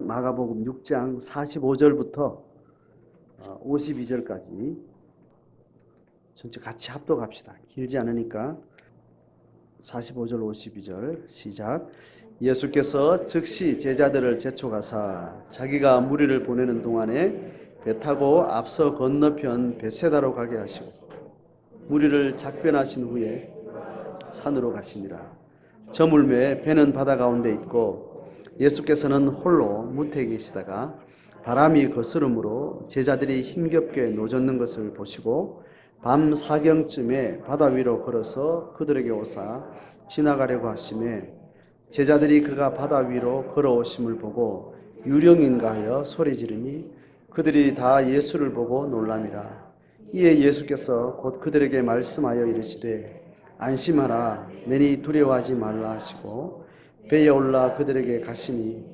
마가복음 6장 45절부터 52절까지 전체 같이 합독합시다. 길지 않으니까 45절 52절 시작. 예수께서 즉시 제자들을 재촉하사 자기가 무리를 보내는 동안에 배 타고 앞서 건너편 벳세다로 가게 하시고 무리를 작변하신 후에 산으로 가시니라. 저물매 배는 바다 가운데 있고 예수께서는 홀로 무태에 계시다가 바람이 거스름으로 제자들이 힘겹게 노젓는 것을 보시고 밤 사경쯤에 바다 위로 걸어서 그들에게 오사 지나가려고 하시매 제자들이 그가 바다 위로 걸어오심을 보고 유령인가 하여 소리 지르니 그들이 다 예수를 보고 놀라니라. 이에 예수께서 곧 그들에게 말씀하여 이르시되 안심하라 내니 두려워하지 말라 하시고 배에 올라 그들에게 가시니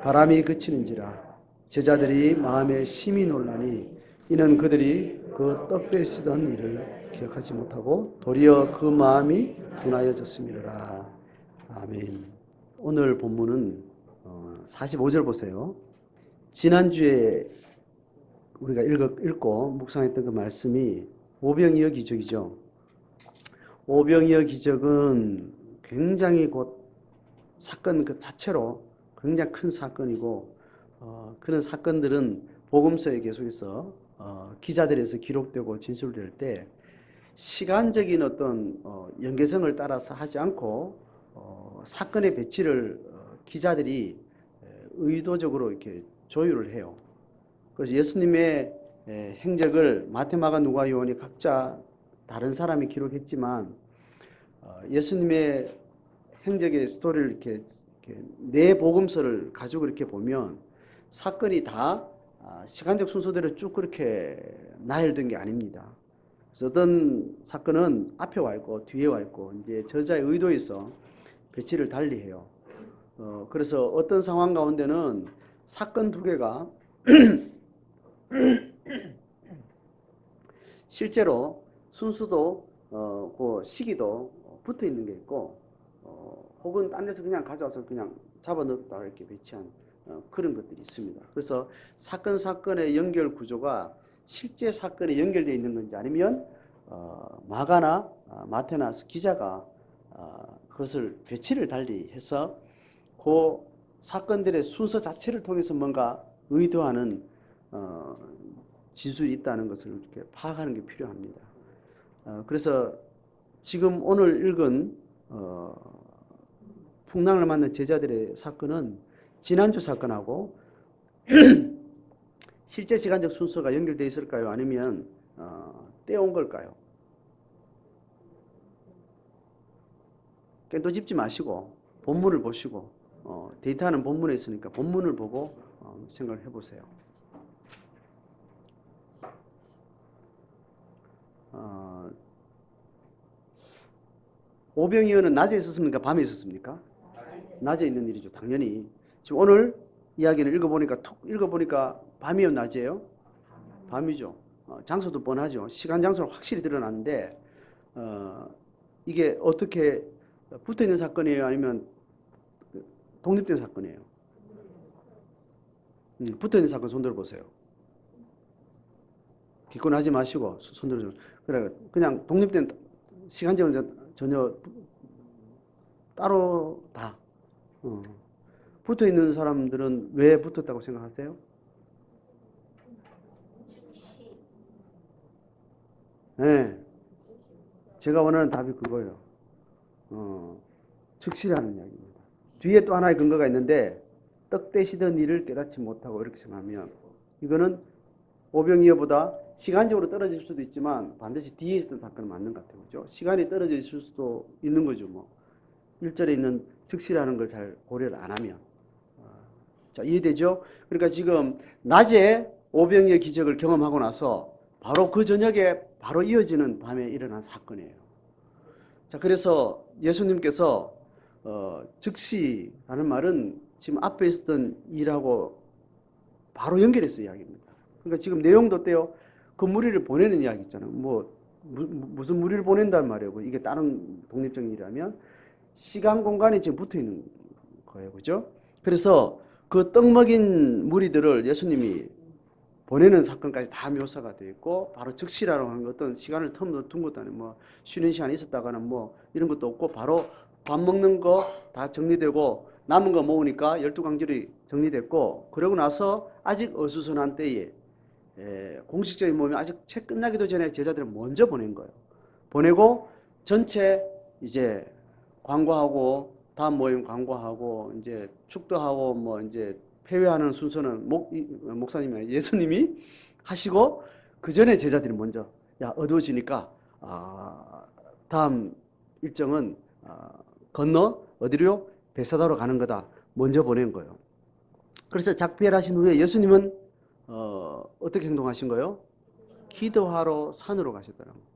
바람이 그치는지라. 제자들이 마음에 심히 놀라니 이는 그들이 그 떡 빼시던 일을 기억하지 못하고 도리어 그 마음이 둔하여졌음이라. 아멘. 오늘 본문은 45절 보세요. 지난주에 우리가 읽고 묵상했던 그 말씀이 오병이어 기적이죠. 오병이어 기적은 굉장히 곧 사건 그 자체로 굉장히 큰 사건이고 그런 사건들은 복음서에 계속해서 기자들에서 기록되고 진술될 때 시간적인 어떤 연계성을 따라서 하지 않고 사건의 배치를 기자들이 의도적으로 이렇게 조율을 해요. 그래서 예수님의 행적을 마태, 마가, 누가, 요한이 각자 다른 사람이 기록했지만 예수님의 행적의 스토리를 이렇게 네 복음서를 가지고 이렇게 보면 사건이 다 시간적 순서대로 쭉 그렇게 나열된 게 아닙니다. 그래서 어떤 사건은 앞에 와 있고 뒤에 와 있고 이제 저자의 의도에서 배치를 달리해요. 그래서 어떤 상황 가운데는 사건 두 개가 실제로 순수도 그 시기도 붙어 있는 게 있고 혹은 딴 데서 그냥 가져와서 그냥 잡아넣었다 이렇게 배치한 그런 것들이 있습니다. 그래서 사건의 연결 구조가 실제 사건에 연결되어 있는 건지 아니면 마가나 마태나 기자가 그것을 배치를 달리 해서 그 사건들의 순서 자체를 통해서 뭔가 의도하는 진술이 있다는 것을 이렇게 파악하는 게 필요합니다. 그래서 지금 오늘 읽은 풍랑을 만난 제자들의 사건은 지난주 사건하고 실제 시간적 순서가 연결되어 있을까요? 아니면 떼온 걸까요? 또 짚지 마시고 본문을 보시고 데이터는 본문에 있으니까 본문을 보고 생각을 해보세요. 오병이어는 낮에 있었습니까? 밤에 있었습니까? 낮에 있는 일이죠. 당연히. 지금 오늘 이야기를 읽어보니까 밤이에요, 낮이에요? 밤이죠. 장소도 뻔하죠. 시간, 장소는 확실히 드러나는데 이게 어떻게 붙어있는 사건이에요? 아니면 독립된 사건이에요? 붙어있는 사건 손들어 보세요. 기권하지 마시고 손들어. 그래, 그냥 독립된 시간적으로 전혀 따로 다. 붙어 있는 사람들은 왜 붙었다고 생각하세요? 네. 제가 원하는 답이 그거예요. 즉시라는 이야기입니다. 뒤에 또 하나의 근거가 있는데 떡 떼시던 일을 깨닫지 못하고 이렇게 생각하면 이거는 오병이어보다 시간적으로 떨어질 수도 있지만 반드시 뒤에 있었던 사건은 맞는 것 같아요. 그렇죠? 시간이 떨어져 있을 수도 있는 거죠. 뭐 1절에 있는 즉시라는 걸 잘 고려를 안 하면. 자, 이해되죠? 그러니까 지금 낮에 오병이어 기적을 경험하고 나서 바로 그 저녁에 바로 이어지는 밤에 일어난 사건이에요. 자, 그래서 예수님께서 즉시라는 말은 지금 앞에 있었던 일하고 바로 연결해서 이야기입니다. 그러니까 지금 내용도 떼요. 그 무리를 보내는 이야기 있잖아요. 무슨 무리를 보낸단 말이에요. 이게 다른 독립적인 일이라면 시간 공간이 지금 붙어 있는 거예요. 그죠? 그래서 그 떡 먹인 무리들을 예수님이 보내는 사건까지 다 묘사가 되어 있고, 바로 즉시라고 하는 어떤 시간을 텀도 둔 것도 아니고, 뭐 쉬는 시간이 있었다가는 뭐 이런 것도 없고, 바로 밥 먹는 거 다 정리되고, 남은 거 모으니까 12강절이 정리됐고, 그러고 나서 아직 어수선한 때에 공식적인 모임이 아직 채 끝나기도 전에 제자들을 먼저 보낸 거예요. 보내고 전체 이제 광고하고, 다음 모임 광고하고, 이제 축도하고, 뭐 이제 폐회하는 순서는 목사님이 예수님이 하시고, 그 전에 제자들이 먼저, 야, 어두워지니까 다음 일정은 건너 어디로요? 베사다로 가는 거다. 먼저 보낸 거예요. 그래서 작별하신 후에 예수님은 어떻게 행동하신 거예요? 기도하러 산으로 가셨다는 거예요.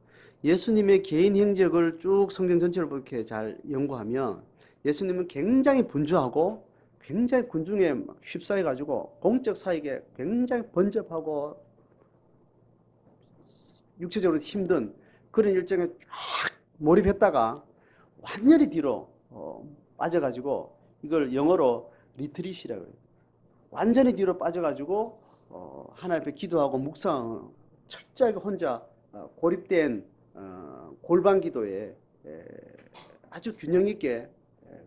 예수님의 개인 행적을 쭉 성경 전체를 이렇게 잘 연구하면 예수님은 굉장히 분주하고 굉장히 군중에 휩싸여가지고 공적 사역에 굉장히 번잡하고 육체적으로 힘든 그런 일정에 쫙 몰입했다가 완전히 뒤로 빠져가지고, 이걸 영어로 리트릿이라고 해요. 완전히 뒤로 빠져가지고 하나님 앞에 기도하고 묵상, 철저하게 혼자 고립된 골반 기도에 아주 균형 있게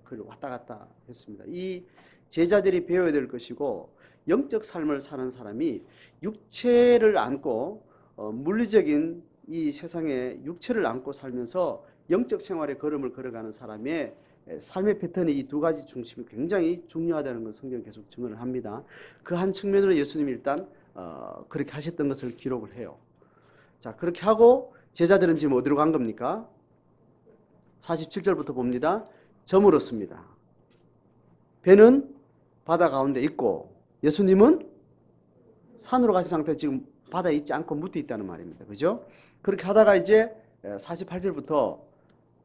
그걸 왔다 갔다 했습니다. 이 제자들이 배워야 될 것이고, 영적 삶을 사는 사람이 육체를 안고 물리적인 이 세상에 육체를 안고 살면서 영적 생활의 걸음을 걸어가는 사람의 삶의 패턴이 이 두 가지 중심이 굉장히 중요하다는 걸 성경이 계속 증언을 합니다. 그 한 측면으로 예수님이 일단 그렇게 하셨던 것을 기록을 해요. 자, 그렇게 하고 제자들은 지금 어디로 간 겁니까? 47절부터 봅니다. 저물었습니다. 배는 바다 가운데 있고 예수님은 산으로 가신 상태에 지금 바다에 있지 않고 묻혀 있다는 말입니다. 그죠? 그렇게 하다가 이제 48절부터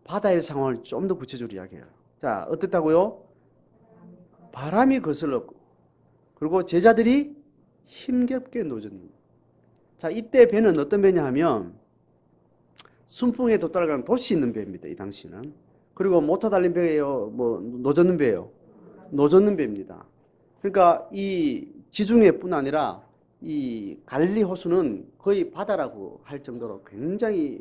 바다의 상황을 좀 더 구체적으로 이야기해요. 자, 어땠다고요? 바람이 거슬렀고, 그리고 제자들이 힘겹게 노젓는다. 자, 이때 배는 어떤 배냐 하면 순풍에 도달하는 돛이 있는 배입니다. 이 당시는. 그리고 모터 달린 배예요? 뭐 노젓는 배예요? 노젓는 배입니다. 그러니까 이 지중해뿐 아니라 이 갈릴리 호수는 거의 바다라고 할 정도로 굉장히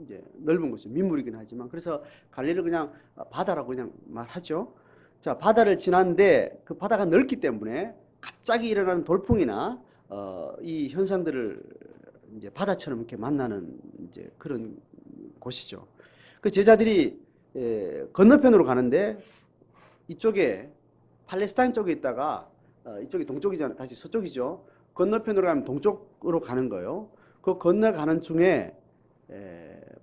이제 넓은 곳이죠. 민물이긴 하지만. 그래서 갈릴리를 그냥 바다라고 그냥 말하죠. 자, 바다를 지났는데 그 바다가 넓기 때문에 갑자기 일어나는 돌풍이나 이 현상들을 이제 바다처럼 이렇게 만나는 이제 그런 곳이죠. 그 제자들이 건너편으로 가는데 이쪽에 팔레스타인 쪽에 있다가 이쪽이 동쪽이잖아요. 다시 서쪽이죠. 건너편으로 가면 동쪽으로 가는 거예요. 그 건너가는 중에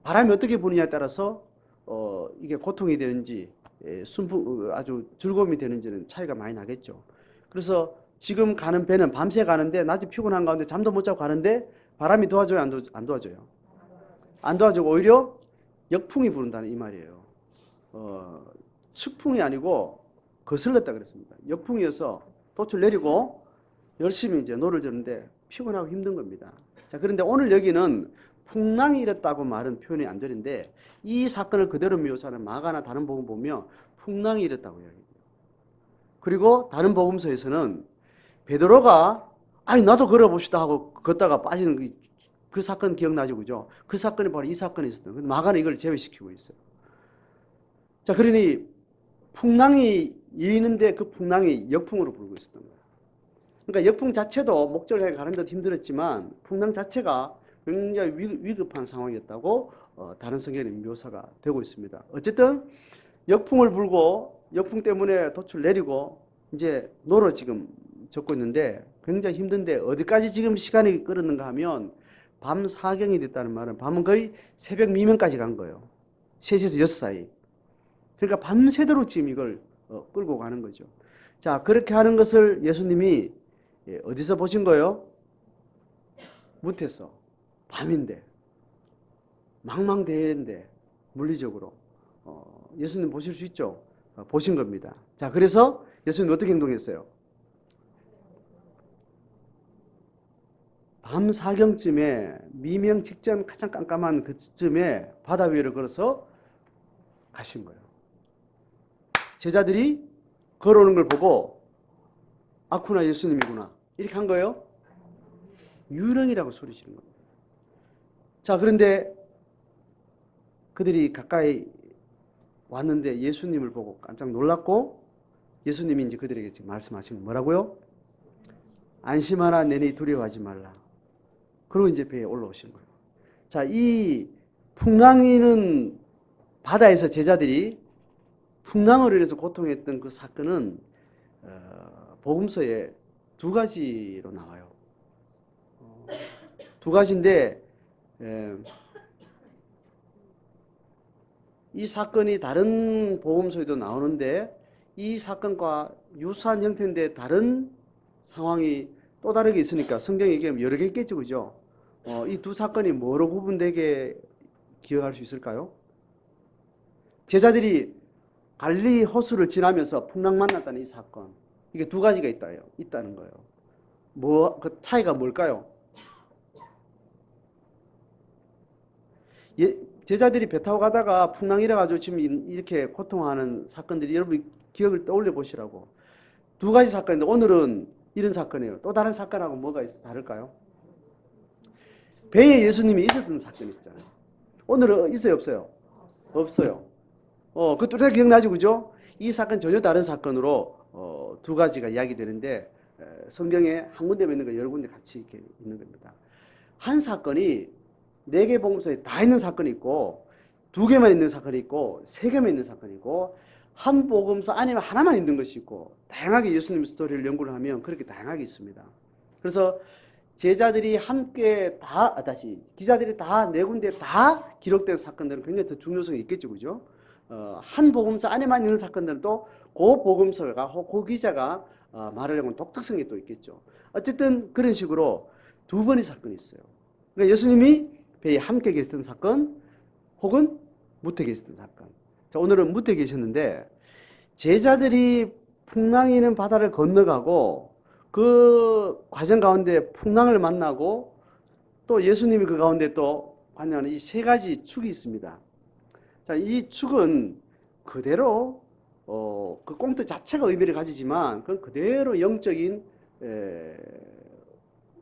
바람이 어떻게 부느냐에 따라서 이게 고통이 되는지 순풍 아주 즐거움이 되는지는 차이가 많이 나겠죠. 그래서 지금 가는 배는 밤새 가는데 낮에 피곤한 가운데 잠도 못 자고 가는데 바람이 도와줘요, 안 도와줘요? 안 도와주고 오히려 역풍이 부른다는 이 말이에요. 측풍이 아니고 거슬렀다 그랬습니다. 역풍이어서 돛을 내리고 열심히 이제 노를 젓는데 피곤하고 힘든 겁니다. 자, 그런데 오늘 여기는 풍랑이 일었다고 말은 표현이 안 되는데 이 사건을 그대로 묘사하는 마가나 다른 복음 보면 풍랑이 일었다고 이야기해요. 그리고 다른 복음서에서는 베드로가 아니 나도 걸어봅시다 하고 걷다가 빠지는 그 사건 기억나죠, 그죠? 그 사건이 바로 이 사건이 있었던 거예요. 마가는 이걸 제외시키고 있어요. 자, 그러니 풍랑이 일는데 그 풍랑이 역풍으로 불고 있었던 거예요. 그러니까 역풍 자체도 목적을 가는 데도 힘들었지만 풍랑 자체가 굉장히 위급한 상황이었다고 다른 성경에 묘사가 되고 있습니다. 어쨌든 역풍을 불고 역풍 때문에 돛을 내리고 이제 노로 지금 젓고 있는데 굉장히 힘든데 어디까지 지금 시간이 끌었는가 하면 밤 4경이 됐다는 말은 밤은 거의 새벽 미명까지 간 거예요. 3시에서 6시 사이. 그러니까 밤새도록 지금 이걸 끌고 가는 거죠. 자, 그렇게 하는 것을 예수님이 어디서 보신 거예요? 무태서. 밤인데. 망망대해인데. 물리적으로. 예수님 보실 수 있죠? 보신 겁니다. 자, 그래서 예수님 어떻게 행동했어요? 밤 4경쯤에 미명 직전 가장 깜깜한 그쯤에 바다 위를 걸어서 가신 거예요. 제자들이 걸어오는 걸 보고 아쿠나 예수님이구나. 이렇게 한 거예요. 유령이라고 소리치는 겁니다. 자, 그런데 그들이 가까이 왔는데 예수님을 보고 깜짝 놀랐고, 예수님이 이제 그들에게 지금 말씀하시는 뭐라고요? 안심하라, 내니 두려워하지 말라. 그리고 이제 배에 올라오신 거예요. 자, 이 풍랑이는 바다에서 제자들이 풍랑으로 인해서 고통했던 그 사건은 복음서에 두 가지로 나와요. 두 가지인데 이 사건이 다른 복음서에도 나오는데 이 사건과 유사한 형태인데 다른 상황이 또 다르게 있으니까 성경에 얘기하면 여러 개 있겠죠, 그죠? 이 두 사건이 뭐로 구분되게 기억할 수 있을까요? 제자들이 갈릴리 호수를 지나면서 풍랑 만났다는 이 사건, 이게 두 가지가 있다는 거예요. 그 차이가 뭘까요? 제자들이 배 타고 가다가 풍랑이 일어가지고 지금 이렇게 고통하는 사건들이 여러분 기억을 떠올려 보시라고. 두 가지 사건인데 오늘은 이런 사건이에요. 또 다른 사건하고 뭐가 다를까요? 배에 예수님이 있었던 사건이 있잖아요. 오늘은 있어요, 없어요? 없어요. 그것도 다 기억나죠, 그죠? 이 사건 전혀 다른 사건으로 두 가지가 이야기되는데 성경에 한 군데만 있는 거 여러 군데 같이 이렇게 있는 겁니다. 한 사건이 4개 복음서에 다 있는 사건이 있고 2개만 있는 사건이 있고 3개만 있는 사건이 있고 한 복음서 아니면 하나만 있는 것이 있고 다양하게 예수님 스토리를 연구를 하면 그렇게 다양하게 있습니다. 그래서 제자들이 함께 기자들이 다 4군데 다 기록된 사건들은 굉장히 더 중요성이 있겠죠, 그죠? 한 복음서 안에만 있는 사건들은 또 그 복음서가 그 기자가 말하려고 하는 독특성이 또 있겠죠. 어쨌든 그런 식으로 두 번의 사건이 있어요. 그러니까 예수님이 배에 함께 계셨던 사건 혹은 무태 계셨던 사건. 자, 오늘은 무태 계셨는데 제자들이 풍랑이 있는 바다를 건너가고 그 과정 가운데 풍랑을 만나고 또 예수님이 그 가운데 또 관여하는 이 3가지 축이 있습니다. 자, 이 축은 그대로 그 꽁트 자체가 의미를 가지지만 그건 그대로 영적인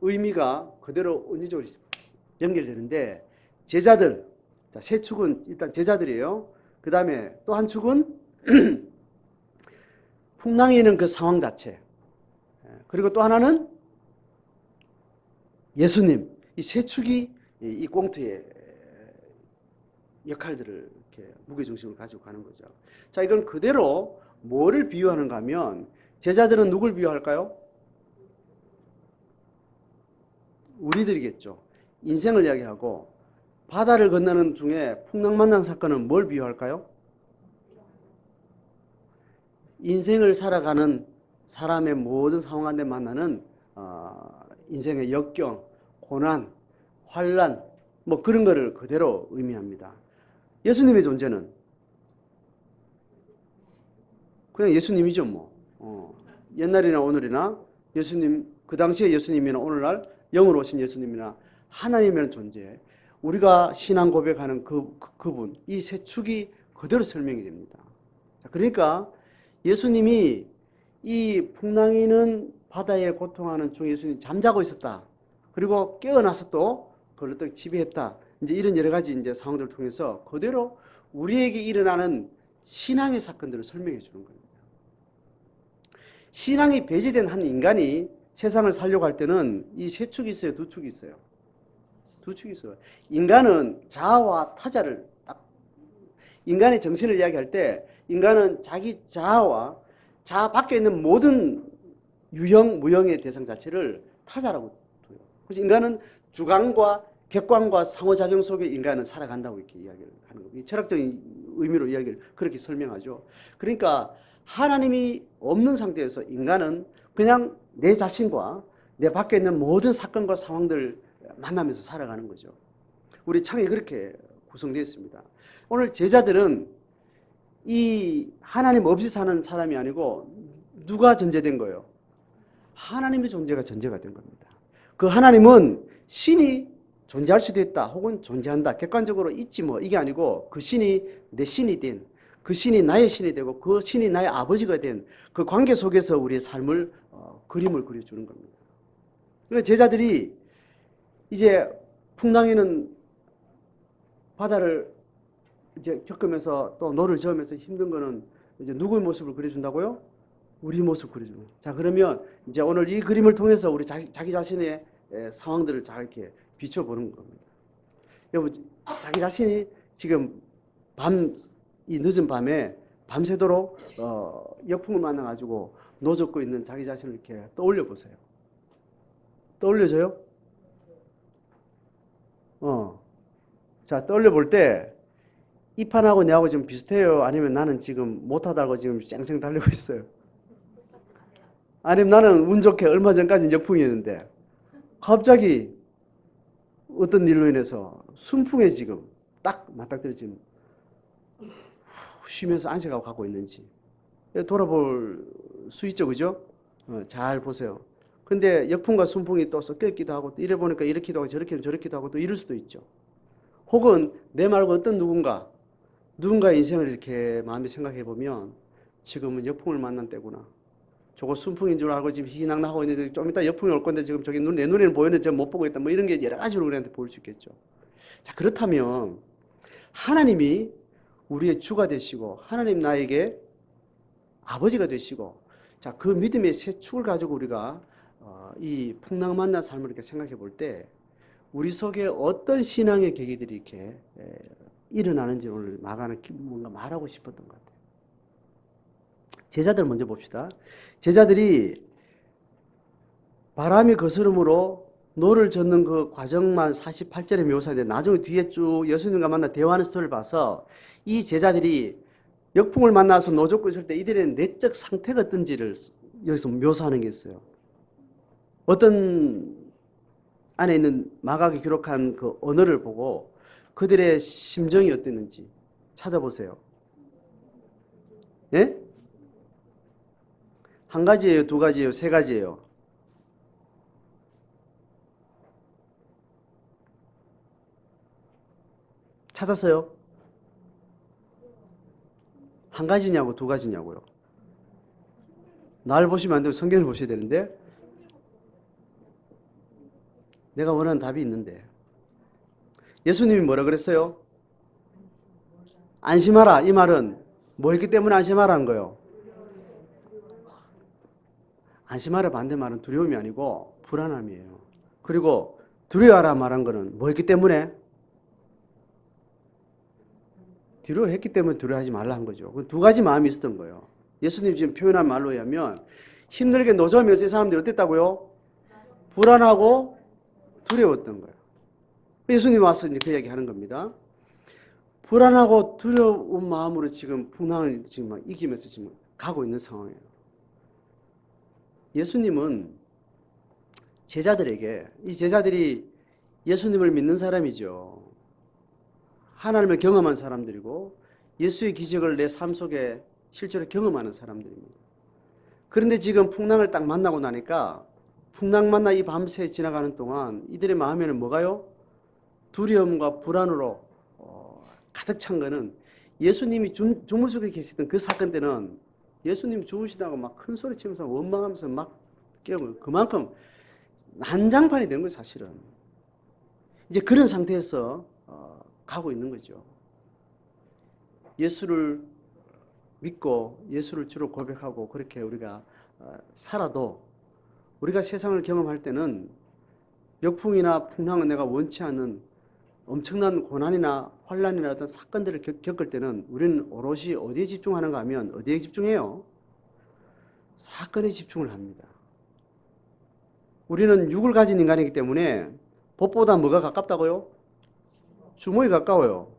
의미가 그대로 은유적으로 연결되는데 제자들, 자, 세 축은 일단 제자들이에요. 그 다음에 또 한 축은 풍랑이 있는 그 상황 자체, 그리고 또 하나는 예수님. 이 세 축이 이 꽁트의 역할들을 이렇게 무게중심을 가지고 가는 거죠. 자, 이건 그대로 뭐를 비유하는가 하면 제자들은 누굴 비유할까요? 우리들이겠죠. 인생을 이야기하고 바다를 건너는 중에 풍랑 만난 사건은 뭘 비유할까요? 인생을 살아가는 사람의 모든 상황 가운데 만나는 인생의 역경, 고난, 환난 뭐 그런 거를 그대로 의미합니다. 예수님의 존재는 그냥 예수님이죠, 뭐. 옛날이나 오늘이나 예수님, 그 당시에 예수님이나 오늘날 영으로 오신 예수님이나 하나님이라는 존재, 우리가 신앙 고백하는 그분, 이 세 축이 그대로 설명이 됩니다. 그러니까 예수님이 이 풍랑이는 바다에 고통하는 중에 예수님이 잠자고 있었다. 그리고 깨어나서 또 그걸 또 지배했다. 이제 이런 여러 가지 이제 상황들을 통해서 그대로 우리에게 일어나는 신앙의 사건들을 설명해 주는 겁니다. 신앙이 배제된 한 인간이 세상을 살려고 할 때는 이 세 축이 있어요, 두 축이 있어요. 두 축이 있어요. 인간은 자아와 타자를 인간의 정신을 이야기할 때 인간은 자기 자아와 자아 밖에 있는 모든 유형, 무형의 대상 자체를 타자라고 둬요. 그래서 인간은 주관과 객관과 상호작용 속에 인간은 살아간다고 이렇게 이야기를 하는 겁니다. 철학적인 의미로 이야기를 그렇게 설명하죠. 그러니까 하나님이 없는 상태에서 인간은 그냥 내 자신과 내 밖에 있는 모든 사건과 상황들을 만나면서 살아가는 거죠. 우리 창이 그렇게 구성되어 있습니다. 오늘 제자들은 이 하나님 없이 사는 사람이 아니고 누가 전제된 거예요? 하나님의 존재가 전제가 된 겁니다. 그 하나님은 신이 존재할 수도 있다 혹은 존재한다 객관적으로 있지 뭐 이게 아니고 그 신이 내 신이 된 그 신이 나의 신이 되고 그 신이 나의 아버지가 된 그 관계 속에서 우리의 삶을 그림을 그려주는 겁니다. 그러니까 제자들이 이제 풍랑에는 바다를 이제 겪으면서 또 노를 저으면서 힘든 거는 이제 누구의 모습을 그려준다고요? 우리 모습 그려주는 거예요. 자, 그러면 이제 오늘 이 그림을 통해서 우리 자기 자신의 상황들을 잘 이렇게 비춰보는 겁니다. 여러분, 자기 자신이 지금 이 늦은 밤에 밤새도록 역풍을 만나가지고 노젓고 있는 자기 자신을 이렇게 떠올려 보세요. 떠올려져요? 자, 떠올려 볼 때 이 판하고 내하고 좀 비슷해요? 아니면 나는 지금 못하다고 지금 쌩쌩 달리고 있어요? 아니면 나는 운 좋게 얼마 전까지는 역풍이었는데 갑자기 어떤 일로 인해서 순풍에 지금 딱 맞닥뜨려지면 쉬면서 안식하고 가고 있는지 돌아볼 수 있죠, 그죠? 잘 보세요. 근데 역풍과 순풍이 또 섞여 있기도 하고 또 이래 보니까 이렇기도 하고 저렇기도 하고 또 이럴 수도 있죠. 혹은 내 말고 어떤 누군가의 인생을 이렇게 마음에 생각해 보면 지금은 역풍을 만난 때구나. 저거 순풍인 줄 알고 지금 희희낙낙하고 있는데 좀 이따 역풍이 올 건데 지금 저기 내 눈에는 보이는데 저 못 보고 있다. 뭐 이런 게 여러 가지로 우리한테 보일 수 있겠죠. 자, 그렇다면 하나님이 우리의 주가 되시고 하나님 나에게 아버지가 되시고 자, 그 믿음의 새 축을 가지고 우리가 이 풍랑 만난 삶을 이렇게 생각해 볼 때 우리 속에 어떤 신앙의 계기들이 이렇게 일어나는지 오늘 마가는 뭔가 말하고 싶었던 것 같아요. 제자들 먼저 봅시다. 제자들이 바람이 거스름으로 노를 젓는 그 과정만 48절에 묘사되는데 나중에 뒤에 쭉 예수님과 만나 대화하는 스토리를 봐서 이 제자들이 역풍을 만나서 노 젓고 있을 때 이들의 내적 상태가 어떤지를 여기서 묘사하는 게 있어요. 어떤 안에 있는 마가가 기록한 그 언어를 보고 그들의 심정이 어땠는지 찾아보세요. 예? 한 가지예요, 두 가지예요, 세 가지예요? 찾았어요? 한 가지냐고 두 가지냐고요? 날 보시면 안 되고 성경을 보셔야 되는데 내가 원하는 답이 있는데 예수님이 뭐라 그랬어요? 안심하라. 이 말은 뭐 했기 때문에 안심하라는 거예요? 안심하라 반대말은 두려움이 아니고 불안함이에요. 그리고 두려워하라 말한 거는 뭐 했기 때문에? 두려워했기 때문에 두려워하지 말라 한 거죠. 두 가지 마음이 있었던 거예요. 예수님 지금 표현한 말로 하면 힘들게 노점에서 이 사람들이 어땠다고요? 불안하고 두려웠던 거예요. 예수님 와서 이제 그 이야기 하는 겁니다. 불안하고 두려운 마음으로 지금 풍랑을 지금 막 이기면서 지금 가고 있는 상황이에요. 예수님은 제자들에게, 이 제자들이 예수님을 믿는 사람이죠. 하나님을 경험한 사람들이고 예수의 기적을 내 삶 속에 실제로 경험하는 사람들입니다. 그런데 지금 풍랑을 딱 만나고 나니까 풍랑 만나 이 밤새 지나가는 동안 이들의 마음에는 뭐가요? 두려움과 불안으로 가득 찬 거는 예수님이 주물 속에 계시던 그 사건 때는 예수님 주무시다가 막 큰 소리 치면서 원망하면서 막 깨우고 그만큼 난장판이 된 거예요, 사실은. 이제 그런 상태에서 가고 있는 거죠. 예수를 믿고 예수를 주로 고백하고 그렇게 우리가 살아도 우리가 세상을 경험할 때는 역풍이나 풍랑은 내가 원치 않는 엄청난 고난이나 환란이나 어떤 사건들을 겪을 때는 우리는 오롯이 어디에 집중하는가 하면 어디에 집중해요? 사건에 집중을 합니다. 우리는 육을 가진 인간이기 때문에 법보다 뭐가 가깝다고요? 주먹이 가까워요.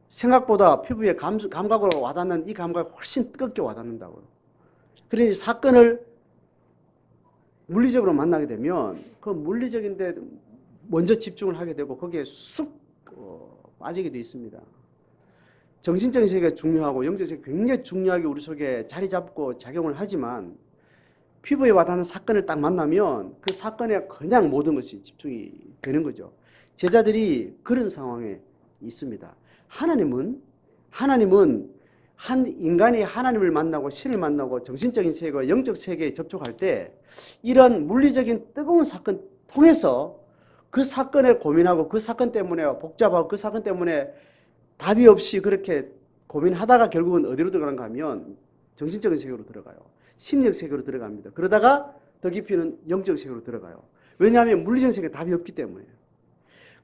생각보다 피부에 감각으로 와닿는 이 감각이 훨씬 뜨겁게 와닿는다고요. 그러니 사건을 물리적으로 만나게 되면 그 물리적인데 먼저 집중을 하게 되고 거기에 쑥 빠지게 되어 있습니다. 정신적인 세계가 중요하고 영적 세계가 굉장히 중요하게 우리 속에 자리 잡고 작용을 하지만 피부에 와닿는 사건을 딱 만나면 그 사건에 그냥 모든 것이 집중이 되는 거죠. 제자들이 그런 상황에 있습니다. 하나님은 한 인간이 하나님을 만나고 신을 만나고 정신적인 세계와 영적 세계에 접촉할 때 이런 물리적인 뜨거운 사건 통해서 그 사건에 고민하고 그 사건 때문에 복잡하고 그 사건 때문에 답이 없이 그렇게 고민하다가 결국은 어디로 들어가는가 하면 정신적인 세계로 들어가요. 심리적 세계로 들어갑니다. 그러다가 더 깊이는 영적 세계로 들어가요. 왜냐하면 물리적 세계에 답이 없기 때문에.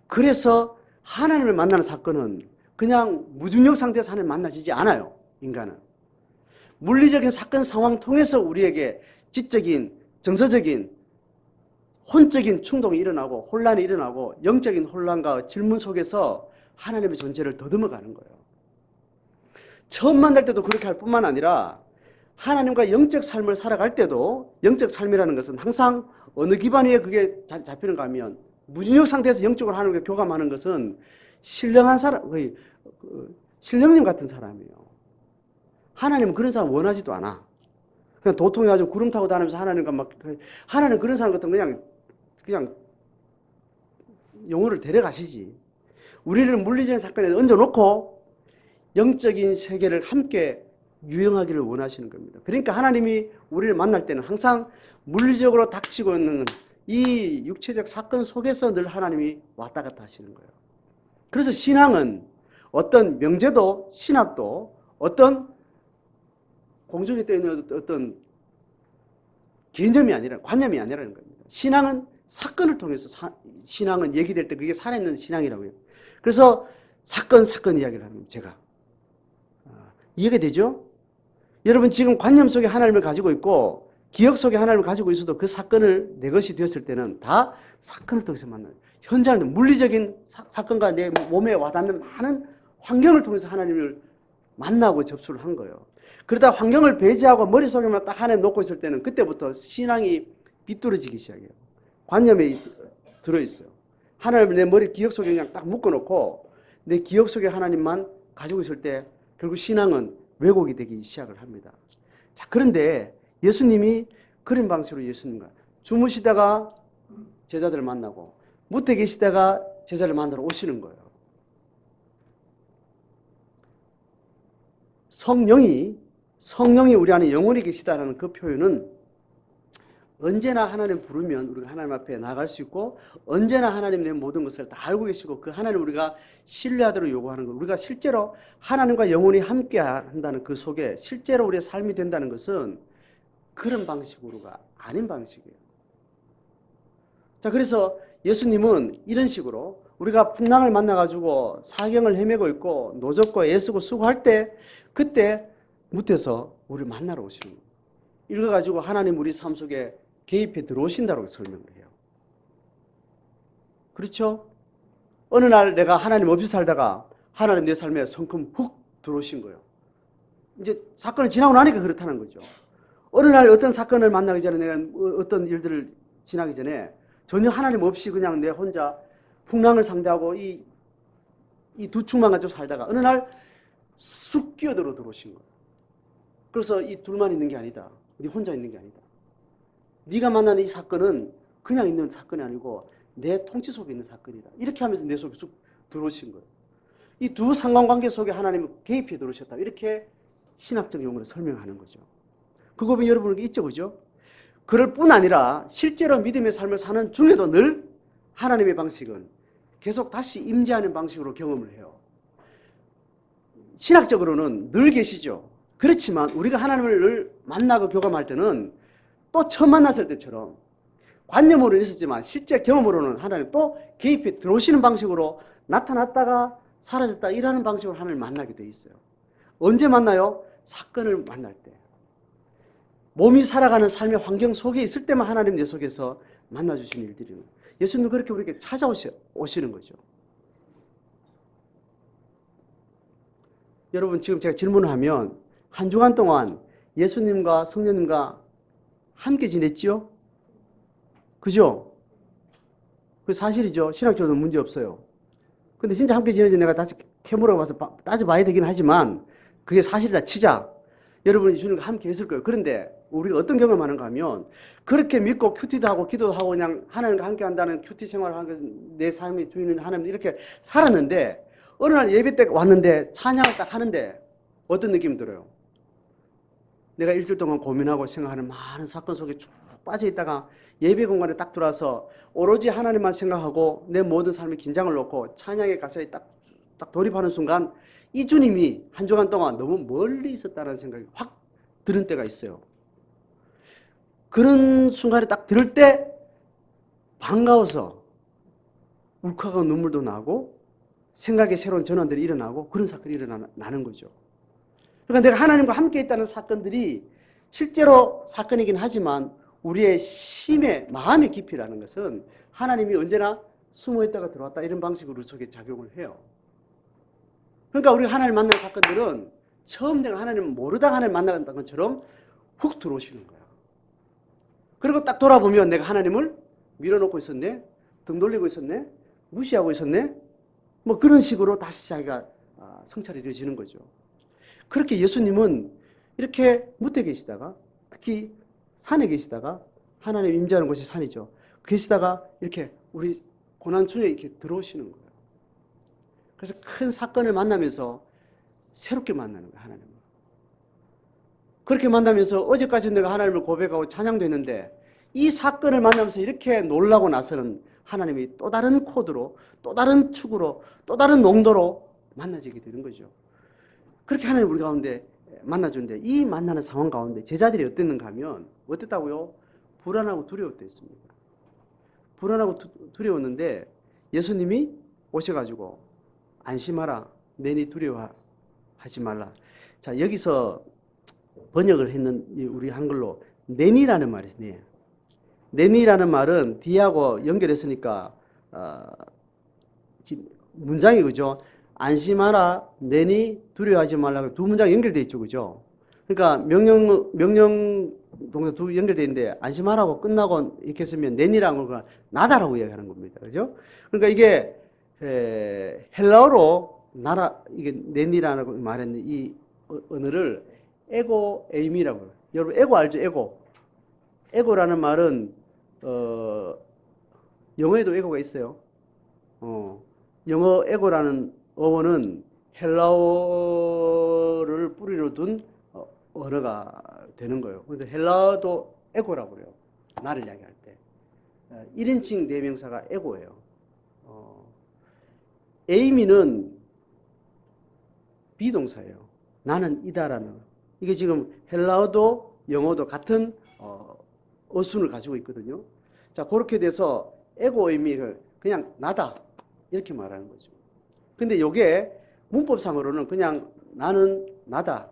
그래서 하나님을 만나는 사건은 그냥 무중력 상태에서 하나님을 만나지지 않아요. 인간은. 물리적인 사건 상황 통해서 우리에게 지적인, 정서적인, 혼적인 충동이 일어나고 혼란이 일어나고 영적인 혼란과 질문 속에서 하나님의 존재를 더듬어가는 거예요. 처음 만날 때도 그렇게 할 뿐만 아니라 하나님과 영적 삶을 살아갈 때도 영적 삶이라는 것은 항상 어느 기반 위에 그게 잡히는가 하면 무중력 상태에서 영적으로 하나님과 교감하는 것은 신령한 사람, 거의 신령님 같은 사람이에요. 하나님은 그런 사람 원하지도 않아. 그냥 도통해가지고 구름 타고 다니면서 하나님과 막, 하나님 그런 사람 같으면 그냥 영혼을 데려가시지. 우리를 물리적인 사건에 얹어놓고 영적인 세계를 함께 유영하기를 원하시는 겁니다. 그러니까 하나님이 우리를 만날 때는 항상 물리적으로 닥치고 있는 이 육체적 사건 속에서 늘 하나님이 왔다 갔다 하시는 거예요. 그래서 신앙은 어떤 명제도 신학도 어떤 공중에 떠 있는 어떤 개념이 아니라 관념이 아니라는 겁니다. 신앙은 사건을 통해서 신앙은 얘기될 때 그게 살아있는 신앙이라고 해요. 그래서 사건 이야기를 하는 겁니다. 제가. 이해가 되죠? 여러분 지금 관념 속에 하나님을 가지고 있고 기억 속에 하나님을 가지고 있어도 그 사건을 내 것이 되었을 때는 다 사건을 통해서 만나요. 현장은 물리적인 사건과 내 몸에 와닿는 많은 환경을 통해서 하나님을 만나고 접수를 한 거예요. 그러다 환경을 배제하고 머릿속에만 딱 하나님 놓고 있을 때는 그때부터 신앙이 비뚤어지기 시작해요. 관념에 들어있어요. 하나님을 내 머리 기억 속에 그냥 딱 묶어놓고 내 기억 속에 하나님만 가지고 있을 때 결국 신앙은 왜곡이 되기 시작을 합니다. 자, 그런데 예수님이 그런 방식으로 예수님과 주무시다가 제자들을 만나고 무태 계시다가 제자를 만나러 오시는 거예요. 성령이 우리 안에 영원히 계시다라는 그 표현은 언제나 하나님 부르면 우리가 하나님 앞에 나갈 수 있고 언제나 하나님 내 모든 것을 다 알고 계시고 그 하나님 우리가 신뢰하도록 요구하는 것, 우리가 실제로 하나님과 영원히 함께 한다는 그 속에 실제로 우리의 삶이 된다는 것은 그런 방식으로가 아닌 방식이에요. 자, 그래서 예수님은 이런 식으로 우리가 풍랑을 만나가지고 사경을 헤매고 있고 노젓고 애쓰고 수고할 때 그때 무태서 우리를 만나러 오시는 거예요. 읽어가지고 하나님 우리 삶 속에 개입해 들어오신다고 설명을 해요. 그렇죠? 어느 날 내가 하나님 없이 살다가 하나님 내 삶에 성큼 훅 들어오신 거예요. 이제 사건을 지나고 나니까 그렇다는 거죠. 어느 날 어떤 사건을 만나기 전에 내가 어떤 일들을 지나기 전에 전혀 하나님 없이 그냥 내 혼자 풍랑을 상대하고 이 두 축만 가지고 살다가 어느 날 쑥 끼어들어 들어오신 거예요. 그래서 이 둘만 있는 게 아니다. 네 혼자 있는 게 아니다. 네가 만나는 이 사건은 그냥 있는 사건이 아니고 내 통치 속에 있는 사건이다. 이렇게 하면서 내 속에 쑥 들어오신 거예요. 이 두 상관관계 속에 하나님은 개입해 들어오셨다. 이렇게 신학적 용어로 설명하는 거죠. 그거 보면 여러분에게 있죠, 그죠? 그럴 뿐 아니라 실제로 믿음의 삶을 사는 중에도 늘 하나님의 방식은 계속 다시 임재하는 방식으로 경험을 해요. 신학적으로는 늘 계시죠. 그렇지만 우리가 하나님을 늘 만나고 교감할 때는 또 처음 만났을 때처럼 관념으로는 있었지만 실제 경험으로는 하나님 또 개입해 들어오시는 방식으로 나타났다가 사라졌다 일하는 방식으로 하나님을 만나게 돼 있어요. 언제 만나요? 사건을 만날 때. 몸이 살아가는 삶의 환경 속에 있을 때만 하나님 내 속에서 만나주시는 일들이에요. 예수님은 그렇게 우리에게 찾아오시는 거죠. 여러분 지금 제가 질문을 하면 한 주간 동안 예수님과 성령님과 함께 지냈지요? 그죠? 그 사실이죠. 신학적으로 문제 없어요. 근데 진짜 함께 지내지 내가 다시 캐물어 봐서 따져봐야 되긴 하지만 그게 사실이라 치자. 여러분이 주님과 함께 했을 거예요. 그런데 우리가 어떤 경험을 하는가 하면 그렇게 믿고 큐티도 하고 기도도 하고 그냥 하나님과 함께 한다는 큐티 생활을 하는 내 삶의 주인은 하나님 이렇게 살았는데 어느 날 예배 때 왔는데 찬양을 딱 하는데 어떤 느낌이 들어요? 내가 일주일 동안 고민하고 생각하는 많은 사건 속에 쭉 빠져 있다가 예배 공간에 딱 들어와서 오로지 하나님만 생각하고 내 모든 삶의 긴장을 놓고 찬양의 가사에 딱 돌입하는 순간 이 주님이 한 주간 동안 너무 멀리 있었다는 생각이 확 드는 때가 있어요. 그런 순간에 딱 들을 때 반가워서 울컥하고 눈물도 나고 생각의 새로운 전환들이 일어나고 그런 사건이 일어나는 거죠. 그러니까 내가 하나님과 함께 있다는 사건들이 실제로 사건이긴 하지만 우리의 심의 마음의 깊이라는 것은 하나님이 언제나 숨어있다가 들어왔다 이런 방식으로 속에 작용을 해요. 그러니까 우리가 하나님을 만난 사건들은 처음 내가 하나님을 모르다가 하나님을 만나는 것처럼 훅 들어오시는 거야. 그리고 딱 돌아보면 내가 하나님을 밀어놓고 있었네, 등 돌리고 있었네, 무시하고 있었네, 뭐 그런 식으로 다시 자기가 성찰이 이루어지는 거죠. 그렇게 예수님은 이렇게 무대 계시다가 특히 산에 계시다가 하나님 임재하는 곳이 산이죠. 계시다가 이렇게 우리 고난 중에 이렇게 들어오시는 거예요. 그래서 큰 사건을 만나면서 새롭게 만나는 거예요, 하나님을. 그렇게 만나면서 어제까지 내가 하나님을 고백하고 찬양도 했는데 이 사건을 만나면서 이렇게 놀라고 나서는 하나님이 또 다른 코드로, 또 다른 축으로, 또 다른 농도로 만나지게 되는 거죠. 그렇게 하나님 우리 가운데 만나주는데 이 만나는 상황 가운데 제자들이 어땠는가 하면 어땠다고요? 불안하고 두려웠댔습니다. 불안하고 두려웠는데 예수님이 오셔가지고 안심하라, 내니 두려워하지 말라. 자, 여기서 번역을 했는 우리 한글로 내니라는 말이네요. 내니라는 말은 뒤하고 연결했으니까 문장이 그죠? 안심하라, 내니 두려워하지 말라고 두 문장 연결되어 있죠, 그죠? 그러니까 명령 동사 두 연결되어 있는데 안심하라고 끝나고 이렇게 쓰면 내니라는 걸 나다라고 이야기하는 겁니다, 그죠? 그러니까 이게 헬라어로 나라 이게 내니라고 말했는 이 언어를 에고 에임이라고 해요. 여러분 에고 알죠? 에고. 에고라는 말은 영어에도 에고가 있어요. 영어 에고라는 어원은 헬라어를 뿌리로 둔 언어가 되는 거예요. 그래서 헬라어도 에고라고 그래요. 나를 이야기할 때. 1인칭 대명사가 에고예요. 에이미는 비동사예요. 나는 이다라는. 이게 지금 헬라어도 영어도 같은 어순을 가지고 있거든요. 자, 그렇게 돼서 에고 의미를 그냥 나다 이렇게 말하는 거죠. 근데 이게 문법상으로는 그냥 나는 나다.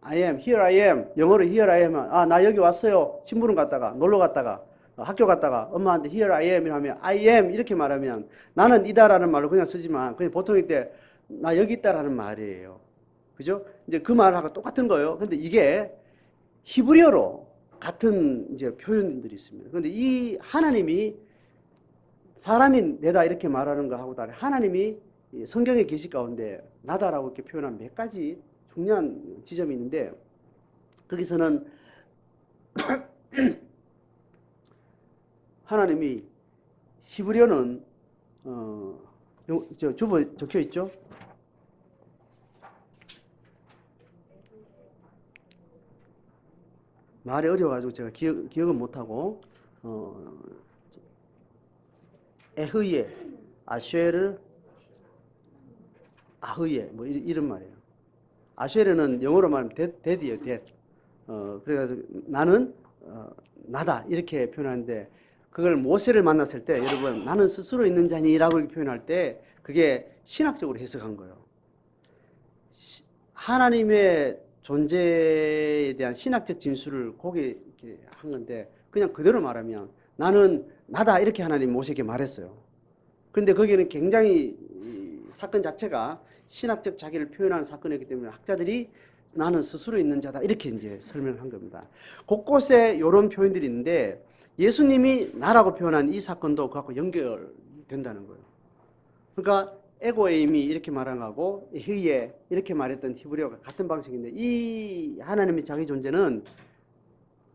I am, here I am. 영어로 here I am. 나 여기 왔어요. 심부름 갔다가, 놀러 갔다가, 학교 갔다가, 엄마한테 here I am 하면 I am 이렇게 말하면 나는 이다라는 말로 그냥 쓰지만 그냥 보통 이때 나 여기 있다라는 말이에요. 그죠? 이제 그 말하고 똑같은 거예요. 근데 이게 히브리어로 같은 이제 표현들이 있습니다. 그런데 이 하나님이 사람이 내다 이렇게 말하는 거하고 다르게 하나님이 성경의 계시 가운데 나다라고 이렇게 표현한 몇 가지 중요한 지점이 있는데 거기서는 하나님이 히브리어는 주보 적혀 있죠? 말이 어려워가지고 제가 기억은 못하고 에흐예, 아쉐르, 아흐예 뭐 이런 말이에요. 아쉐르는 영어로 말하면 데드예요, 데드. 그래가지고 나는 나다 이렇게 표현하는데 그걸 모세를 만났을 때 여러분 나는 스스로 있는 자니라고 이렇게 표현할 때 그게 신학적으로 해석한 거예요. 하나님의 존재에 대한 신학적 진술을 거기에 이렇게 한 건데 그냥 그대로 말하면 나는 나다 이렇게 하나님 모세에게 말했어요. 그런데 거기는 굉장히 사건 자체가 신학적 자기를 표현하는 사건이기 때문에 학자들이 나는 스스로 있는 자다 이렇게 이제 설명한 겁니다. 곳곳에 이런 표현들이 있는데 예수님이 나라고 표현한 이 사건도 그하고 연결된다는 거예요. 그러니까 에고에임이 이렇게 말하고 히에 이렇게 말했던 히브리어가 같은 방식인데 이 하나님의 자기 존재는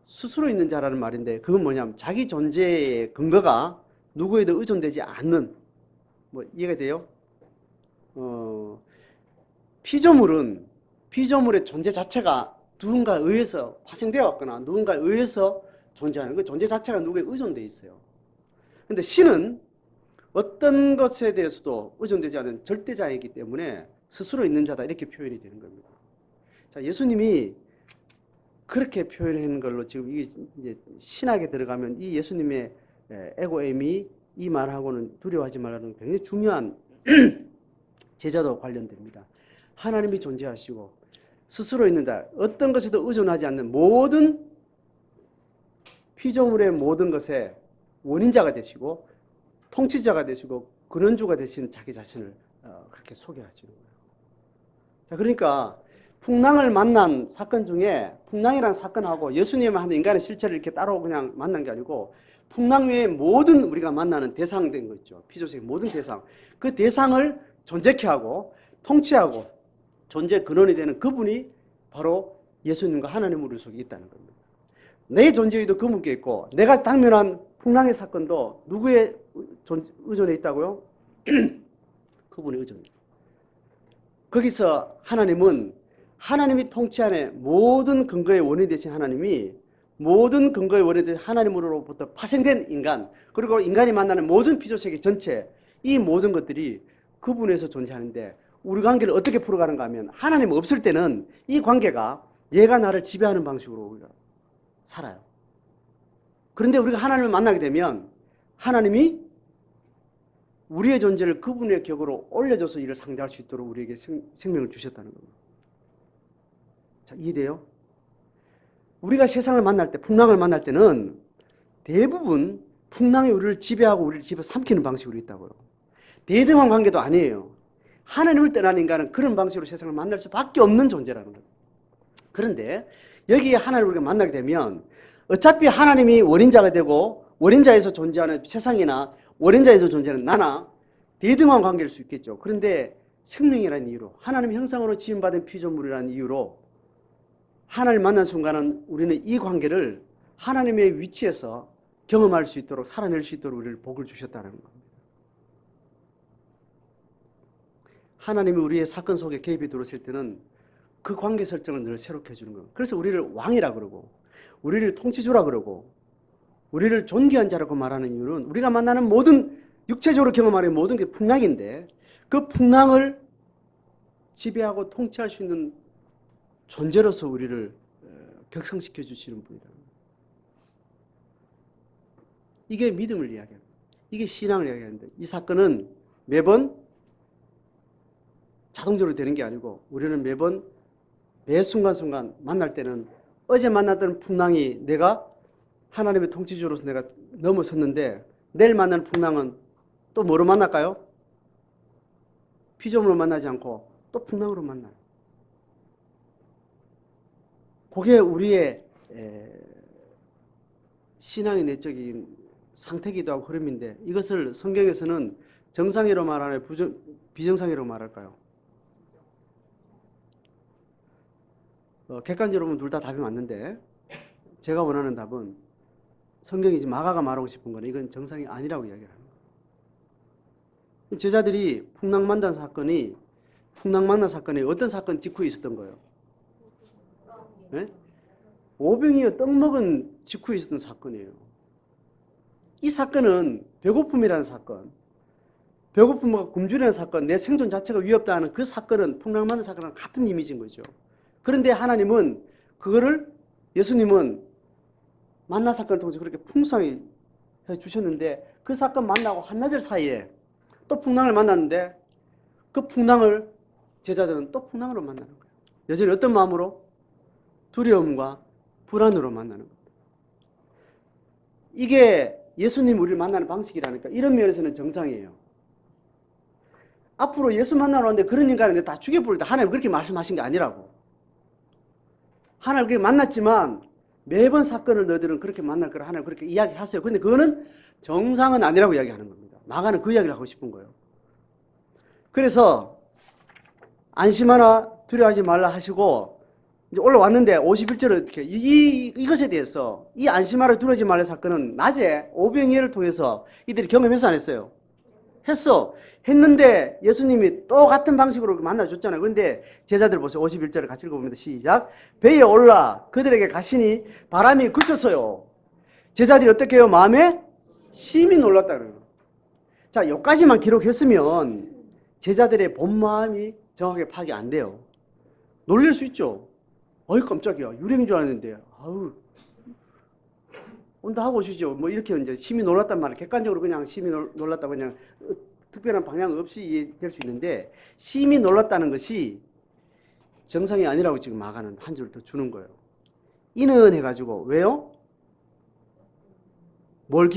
스스로 있는 자라는 말인데 그건 뭐냐면 자기 존재의 근거가 누구에도 의존되지 않는 뭐 이해가 돼요? 피조물은 피조물의 존재 자체가 누군가에 의해서 파생되었거나 누군가에 의해서 존재하는 그 존재 자체가 누구에 의존되어 있어요. 근데 신은 어떤 것에 대해서도 의존되지 않은 절대자이기 때문에 스스로 있는 자다 이렇게 표현이 되는 겁니다. 자, 예수님이 그렇게 표현하는 걸로 지금 이게 이제 신학에 들어가면 이 예수님의 에고엠이 이 말하고는 두려워하지 말라는 굉장히 중요한 제자도 관련됩니다. 하나님이 존재하시고 스스로 있는 자, 어떤 것에도 의존하지 않는 모든 피조물의 모든 것에 원인자가 되시고 통치자가 되시고 근원주가 되신 자기 자신을 그렇게 소개하시는 거예요. 자, 그러니까 풍랑을 만난 사건 중에 풍랑이라는 사건하고 예수님을 하는 인간의 실체를 이렇게 따로 그냥 만난 게 아니고 풍랑 외에 모든 우리가 만나는 대상된 거 있죠. 피조세계 모든 대상. 그 대상을 존재케 하고 통치하고 존재 근원이 되는 그분이 바로 예수님과 하나님 우리 속에 있다는 겁니다. 내 존재에도 그분께 있고 내가 당면한 풍랑의 사건도 누구의 의존에 있다고요? 그분의 의존. 거기서 하나님은 하나님이 통치하는 모든 근거의 원인이 되신 하나님이 모든 근거의 원인이 되신 하나님으로부터 파생된 인간 그리고 인간이 만나는 모든 피조세계 전체 이 모든 것들이 그분에서 존재하는데 우리 관계를 어떻게 풀어가는가 하면 하나님 없을 때는 이 관계가 얘가 나를 지배하는 방식으로 우리가 살아요. 그런데 우리가 하나님을 만나게 되면 하나님이 우리의 존재를 그분의 격으로 올려줘서 이를 상대할 수 있도록 우리에게 생명을 주셨다는 겁니다. 자, 이해돼요? 우리가 세상을 만날 때, 풍랑을 만날 때는 대부분 풍랑이 우리를 지배하고 우리를 집어삼키는 방식으로 있다고요. 대등한 관계도 아니에요. 하나님을 떠난 인간은 그런 방식으로 세상을 만날 수밖에 없는 존재라는 거예요. 그런데 여기에 하나님을 우리가 만나게 되면 어차피 하나님이 원인자가 되고 원인자에서 존재하는 세상이나 원인자에서 존재하는 나나 대등한 관계일 수 있겠죠. 그런데 생명이라는 이유로 하나님 형상으로 지음받은 피조물이라는 이유로 하나님을 만난 순간은 우리는 이 관계를 하나님의 위치에서 경험할 수 있도록 살아낼 수 있도록 우리를 복을 주셨다는 겁니다. 하나님이 우리의 사건 속에 개입이 들어오실 때는 그 관계 설정을 늘 새롭게 해주는 거예요. 그래서 우리를 왕이라 그러고 우리를 통치주라 그러고 우리를 존귀한 자라고 말하는 이유는 우리가 만나는 모든 육체적으로 경험하는 모든 게 풍랑인데 그 풍랑을 지배하고 통치할 수 있는 존재로서 우리를 격상시켜 주시는 분이다. 이게 믿음을 이야기합니다. 이게 신앙을 이야기하는데 이 사건은 매번 자동적으로 되는 게 아니고 우리는 매번 매 순간순간 만날 때는 어제 만났던 풍랑이 내가 하나님의 통치주로서 내가 넘어섰는데 내일 만나는 풍랑은 또 뭐로 만날까요? 피조물로 만나지 않고 또 풍랑으로 만나요. 그게 우리의 신앙의 내적인 상태이기도 하고 흐름인데 이것을 성경에서는 정상회로 말하나요? 비정상회로 말할까요? 객관적으로 보면 둘 다 답이 맞는데 제가 원하는 답은 성경이 마가가 말하고 싶은 건 이건 정상이 아니라고 이야기를 하는 거예요. 제자들이 풍랑 만난 사건이 어떤 사건 직후에 있었던 거예요? 네? 오병이어 떡 먹은 직후에 있었던 사건이에요. 이 사건은 배고픔이라는 사건, 배고픔과 굶주리는 사건, 내 생존 자체가 위협당하는 그 사건은 풍랑 만난 사건과 같은 이미지인 거죠. 그런데 하나님은 그거를 예수님은 만나 사건을 통해서 그렇게 풍성히 해주셨는데 그 사건 만나고 한나절 사이에 또 풍랑을 만났는데 그 풍랑을 제자들은 또 풍랑으로 만나는 거예요. 여전히 어떤 마음으로? 두려움과 불안으로 만나는 겁니다. 이게 예수님 우리를 만나는 방식이라니까 이런 면에서는 정상이에요. 앞으로 예수 만나러 왔는데 그런 인간은 다 죽여버리다. 하나님 그렇게 말씀하신 게 아니라고. 하나님 그렇게 만났지만 매번 사건을 너희들은 그렇게 만날 거라 하나님 그렇게 이야기하세요. 그런데 그거는 정상은 아니라고 이야기하는 겁니다. 마가는 그 이야기를 하고 싶은 거예요. 그래서 안심하나 두려워하지 말라 하시고 이제 올라왔는데 51절에 이렇게 이것에 대해서 이 안심하라 두려워하지 말라 사건은 낮에 오병이어를 통해서 이들이 경험해서 안 했어요. 했어. 했는데 예수님이 또 같은 방식으로 만나줬잖아요. 그런데 제자들 보세요. 51절을 같이 읽어봅니다. 시작. 배에 올라 그들에게 가시니 바람이 그쳤어요. 제자들이 어떻게 해요? 마음에 심히 놀랐다 그래요. 자, 여기까지만 기록했으면 제자들의 본 마음이 정확하게 파악이 안 돼요. 놀랄 수 있죠. 어이 깜짝이야. 유령인 줄 알았는데 아우 온다 하고 오시죠. 뭐 이렇게 이제 심히 놀랐단 말을 객관적으로 그냥 심히 놀랐다고 그냥 특별한 방향 없이 이해될 수 있는데 심히 놀랐다는 것이 정상이 아니라고 지금 마가는 한 줄 더 주는 거예요. 이는 해가지고 왜요? 뭘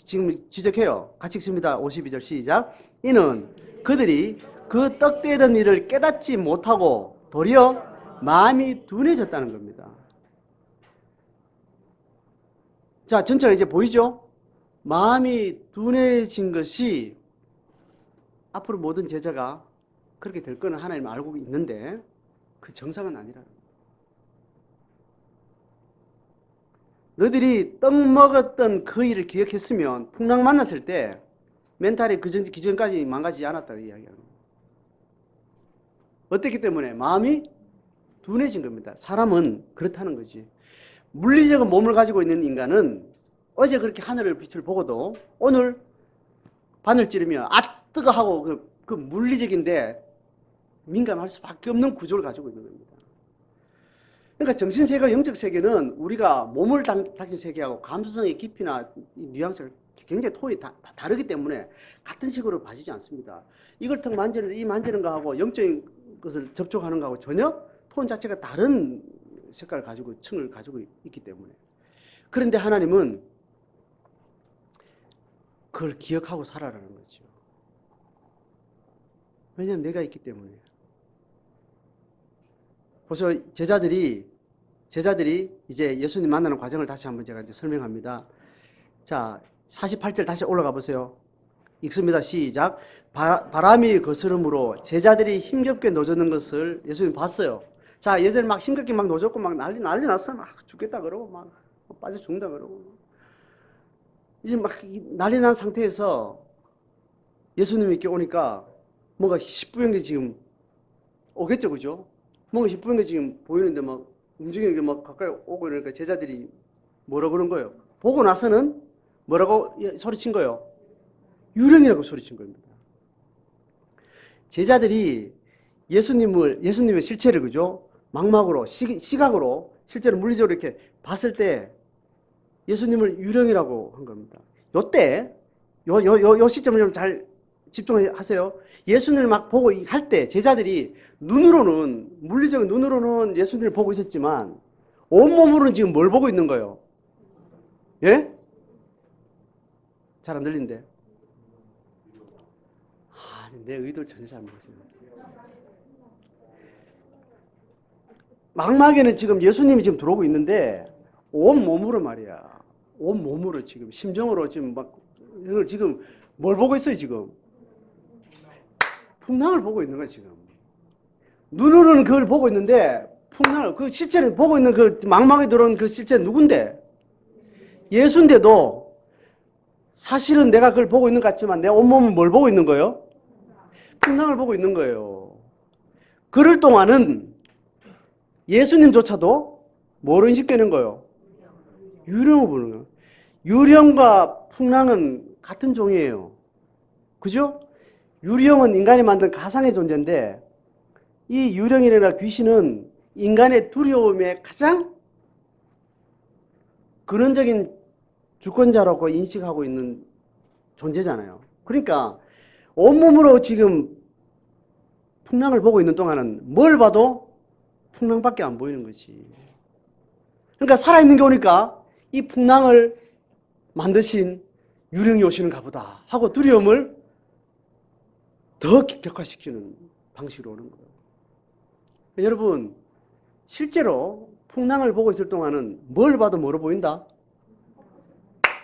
지금 지적해요? 같이 읽습니다. 52절 시작. 이는 그들이 그 떡대던 일을 깨닫지 못하고 도리어 마음이 둔해졌다는 겁니다. 자, 전체가 이제 보이죠? 마음이 둔해진 것이 앞으로 모든 제자가 그렇게 될 거는 하나님 알고 있는데 그 정상은 아니라는 거예요. 너희들이 떡 먹었던 그 일을 기억했으면 풍랑 만났을 때 멘탈이 기전까지 망가지지 않았다고 이야기하는 거예요. 어떻기 때문에? 마음이 둔해진 겁니다. 사람은 그렇다는 거지. 물리적인 몸을 가지고 있는 인간은 어제 그렇게 하늘을 빛을 보고도 오늘 바늘 찌르며 아 뜨거 하고 그 물리적인데 민감할 수밖에 없는 구조를 가지고 있는 겁니다. 그러니까 정신세계와 영적세계는 우리가 몸을 닥친 세계하고 감수성의 깊이나 뉘앙스가 굉장히 톤이 다르기 때문에 같은 식으로 봐지지 않습니다. 이걸 턱 만지는 이 만지는 거하고 영적인 것을 접촉하는 거하고 전혀 톤 자체가 다른 색깔을 가지고 층을 가지고 있기 때문에. 그런데 하나님은 그걸 기억하고 살아라는 거죠. 왜냐하면 내가 있기 때문에. 보세요. 제자들이 이제 예수님 만나는 과정을 다시 한번 제가 이제 설명합니다. 자, 48절 다시 올라가 보세요. 읽습니다. 시작. 바람이 거스름으로 제자들이 힘겹게 노젓는 것을 예수님 봤어요. 자, 얘들 막 힘겹게 막 노젓고 막 난리 났어. 막 죽겠다 그러고 막 빠져 죽는다 그러고. 이제 막 난리 난 상태에서 예수님이 이렇게 오니까 뭔가 희뿌연 게 지금 오겠죠, 그죠? 뭔가 희뿌연 게 지금 보이는데 막 움직이는 게 막 가까이 오고 이러니까 제자들이 뭐라고 그런 거예요? 보고 나서는 뭐라고 소리친 거예요? 유령이라고 소리친 겁니다. 제자들이 예수님의 실체를 그죠? 망막으로 시각으로 실제로 물리적으로 이렇게 봤을 때 예수님을 유령이라고 한 겁니다. 요때 요 시점을 좀 잘 집중하세요. 예수님을 막 보고 할 때 제자들이 눈으로는 물리적인 눈으로는 예수님을 보고 있었지만 온몸으로는 지금 뭘 보고 있는 거예요? 예? 잘 안 들린대. 내 의도를 전혀 잘 모르겠습니다. 망막에는 지금 예수님이 지금 들어오고 있는데 온 몸으로 말이야. 온 몸으로 지금 심정으로 지금 막 이걸 지금 뭘 보고 있어요 지금? 풍랑을 보고 있는 거야 지금. 눈으로는 그걸 보고 있는데 풍랑을 그 실제는 보고 있는 그 망막에 들어온 그 실체 누군데? 예수인데도 사실은 내가 그걸 보고 있는 것 같지만 내 온몸은 뭘 보고 있는 거예요? 풍랑을 보고 있는 거예요. 그럴 동안은 예수님조차도 뭐로 인식되는 거예요? 유령을 보는 거예요. 유령과 풍랑은 같은 종이에요. 그죠? 유령은 인간이 만든 가상의 존재인데 이 유령이나 귀신은 인간의 두려움의 가장 근원적인 주권자라고 인식하고 있는 존재잖아요. 그러니까 온몸으로 지금 풍랑을 보고 있는 동안은 뭘 봐도 풍랑밖에 안 보이는 거지. 그러니까 살아있는 게 오니까 이 풍랑을 만드신 유령이 오시는가 보다 하고 두려움을 더 격화시키는 방식으로 오는 거예요. 여러분 실제로 풍랑을 보고 있을 동안은 뭘 봐도 뭐로 보인다?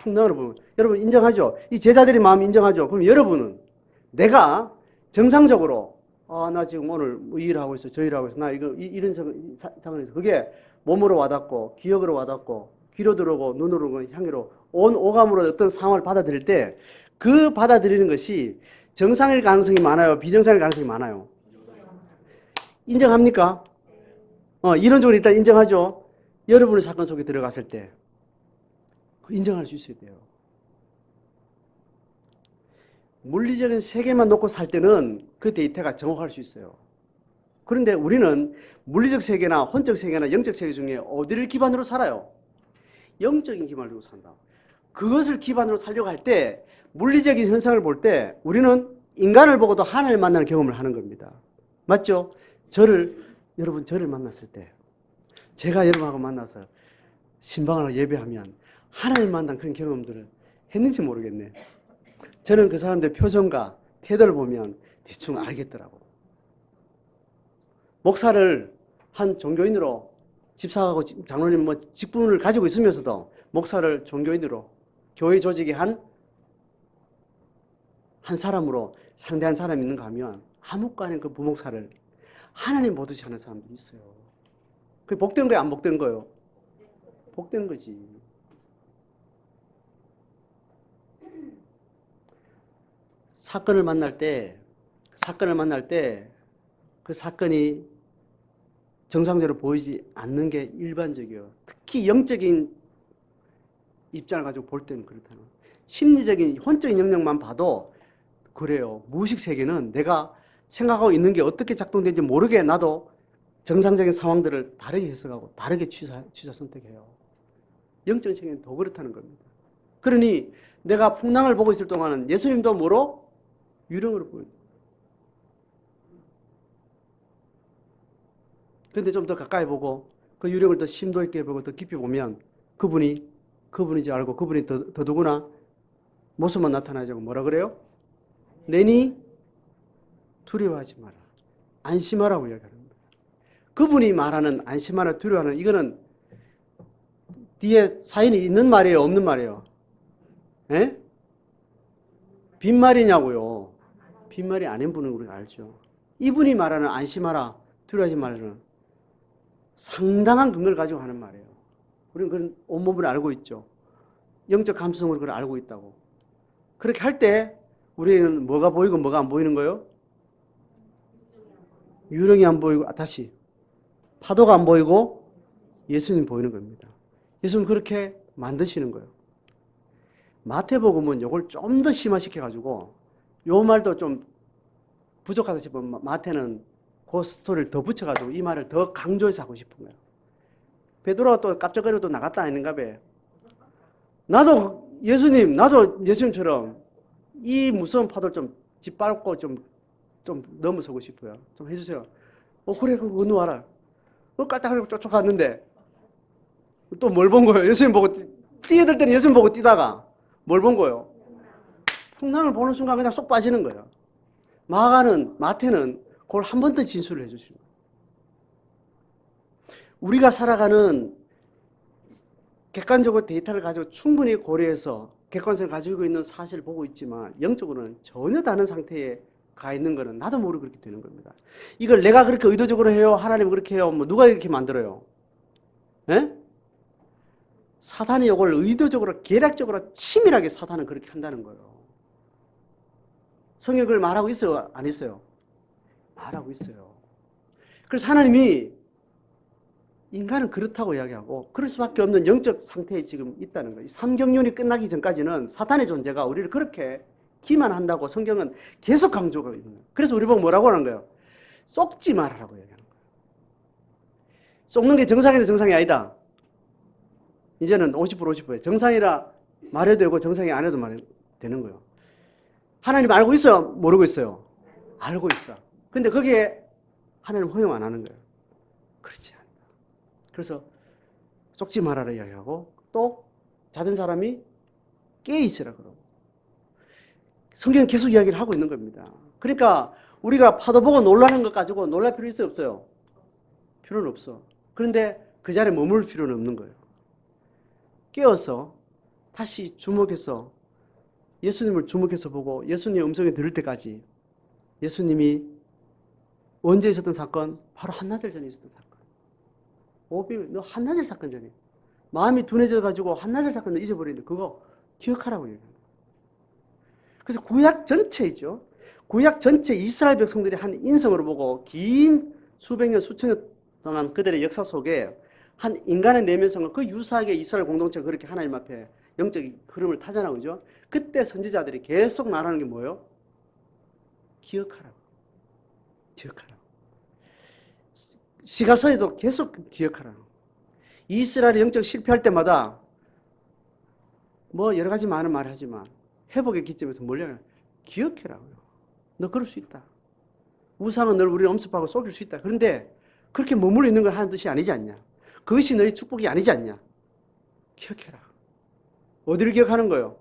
풍랑으로 보면 여러분 인정하죠? 이 제자들의 마음 인정하죠? 그럼 여러분은 내가 정상적으로 나 지금 오늘 이 일을 하고 있어 저 일을 하고 있어 나 이런 상황에서 그게 몸으로 와닿고 기억으로 와닿고 귀로 들어오고 눈으로 향기로 온 오감으로 어떤 상황을 받아들일 때 그 받아들이는 것이 정상일 가능성이 많아요? 비정상일 가능성이 많아요? 인정합니까? 이론적으로 일단 인정하죠. 여러분의 사건 속에 들어갔을 때 인정할 수 있어야 돼요. 물리적인 세계만 놓고 살 때는 그 데이터가 정확할 수 있어요. 그런데 우리는 물리적 세계나 혼적 세계나 영적 세계 중에 어디를 기반으로 살아요? 영적인 기반으로 산다. 그것을 기반으로 살려고 할 때 물리적인 현상을 볼 때 우리는 인간을 보고도 하나님을 만나는 경험을 하는 겁니다. 맞죠? 여러분 저를 만났을 때 제가 여러분하고 만나서 신방을 예배하면 하나님 만난 그런 경험들을 했는지 모르겠네. 저는 그 사람들의 표정과 태도를 보면 대충 알겠더라고. 목사를 한 종교인으로 집사하고 장로님 뭐 직분을 가지고 있으면서도 목사를 종교인으로 교회 조직의 한 사람으로 상대한 사람이 있는가 하면 아무것도 아닌 그 부목사를 하나님 보듯이 하는 사람들이 있어요. 그게 복된 거예요? 안 복된 거예요? 복된 거지. 사건을 만날 때 그 사건이 정상적으로 보이지 않는 게 일반적이에요. 특히 영적인 입장을 가지고 볼 때는 그렇다는 거예요. 심리적인 혼적인 영역만 봐도 그래요. 무의식 세계는 내가 생각하고 있는 게 어떻게 작동되는지 모르게 나도 정상적인 상황들을 다르게 해석하고 다르게 취사 선택해요. 영적인 세계는 더 그렇다는 겁니다. 그러니 내가 풍랑을 보고 있을 동안은 예수님도 뭐로? 유령으로 보여요. 그런데 좀 더 가까이 보고 그 유령을 더 심도 있게 보고 더 깊이 보면 그분인지 알고 그분이 더더구나 모습만 나타나자고 뭐라 그래요? 내니 두려워하지 마라. 안심하라고 이야기하는 거예요. 그분이 말하는 안심하라 두려워하는 이거는 뒤에 사인이 있는 말이에요? 없는 말이에요? 예? 빈말이냐고요. 빈말이 아닌 분은 우리가 알죠. 이분이 말하는 안심하라 두려워하지 말라는 상당한 근거를 가지고 하는 말이에요. 우리는 그런 온몸을 알고 있죠. 영적 감수성으로 그걸 알고 있다고. 그렇게 할 때 우리는 뭐가 보이고 뭐가 안 보이는 거예요? 유령이 안 보이고 다시 파도가 안 보이고 예수님 보이는 겁니다. 예수님 그렇게 만드시는 거예요. 마태복음은 이걸 좀 더 심화시켜 가지고 요 말도 좀 부족하다 싶으면 마태는 그 스토리를 더 붙여가지고 이 말을 더 강조해서 하고 싶은 거예요. 베드로가 또 깝짝거리고 또 나갔다 아닌가 봐. 나도 예수님처럼 이 무서운 파도를 좀 짓밟고 좀 넘어서고 싶어요. 좀 해주세요. 그래, 그거 건너와라. 깔딱거리고 쫓아 갔는데 또 뭘 본 거예요? 예수님 보고 뛰어들 때는 예수님 보고 뛰다가 뭘 본 거예요? 풍랑을 보는 순간 그냥 쏙 빠지는 거예요. 마태는 그걸 한 번 더 진술을 해주시는 거예요. 우리가 살아가는 객관적으로 데이터를 가지고 충분히 고려해서 객관성을 가지고 있는 사실을 보고 있지만 영적으로는 전혀 다른 상태에 가 있는 거는 나도 모르게 그렇게 되는 겁니다. 이걸 내가 그렇게 의도적으로 해요? 하나님 그렇게 해요? 뭐 누가 이렇게 만들어요? 예? 사단이 이걸 의도적으로 계략적으로 치밀하게 사단은 그렇게 한다는 거예요. 성경이 그걸 말하고 있어요? 안 있어요? 말하고 있어요. 그래서 하나님이 인간은 그렇다고 이야기하고 그럴 수밖에 없는 영적 상태에 지금 있다는 거예요. 삼경륜이 끝나기 전까지는 사탄의 존재가 우리를 그렇게 기만한다고 성경은 계속 강조하고 있는 거예요. 그래서 우리 보고 뭐라고 하는 거예요? 속지 말아라고 얘기하는 거예요. 속는 게 정상인데 정상이 아니다. 이제는 50% 50%예요. 정상이라 말해도 되고 정상이 안 해도 말해도 되는 거예요. 하나님 알고 있어요? 모르고 있어요? 알고 있어. 근데 거기에 하나님 허용 안 하는 거예요. 그렇지 않다. 그래서 속지 말아라 이야기하고 또 자던 사람이 깨 있으라 그러고 성경은 계속 이야기를 하고 있는 겁니다. 그러니까 우리가 파도 보고 놀라는 것 가지고 놀랄 필요 있어요? 없어요? 필요는 없어. 그런데 그 자리에 머물 필요는 없는 거예요. 깨어서 다시 주목해서 예수님을 주목해서 보고 예수님의 음성이 들을 때까지 예수님이 언제 있었던 사건? 바로 한나절 전에 있었던 사건. 너 한나절 사건 전에 마음이 둔해져가지고 한나절 사건을 잊어버리는데 그거 기억하라고 얘기합니다. 그래서 구약 전체이죠. 구약 전체 이스라엘 백성들이 한 인성으로 보고 긴 수백 년, 수천 년 동안 그들의 역사 속에 한 인간의 내면성은 그 유사하게 이스라엘 공동체가 그렇게 하나님 앞에 영적 흐름을 타잖아, 그죠? 그때 선지자들이 계속 말하는 게 뭐예요? 기억하라고. 기억하라고. 시가서에도 계속 기억하라고. 이스라엘이 영적 실패할 때마다 뭐 여러 가지 많은 말을 하지만 회복의 기점에서 몰려가 기억해라고요. 너 그럴 수 있다. 우상은 널 우리를 엄습하고 속일 수 있다. 그런데 그렇게 머물러 있는 걸 하는 뜻이 아니지 않냐. 그것이 너의 축복이 아니지 않냐. 기억해라. 어디를 기억하는 거예요?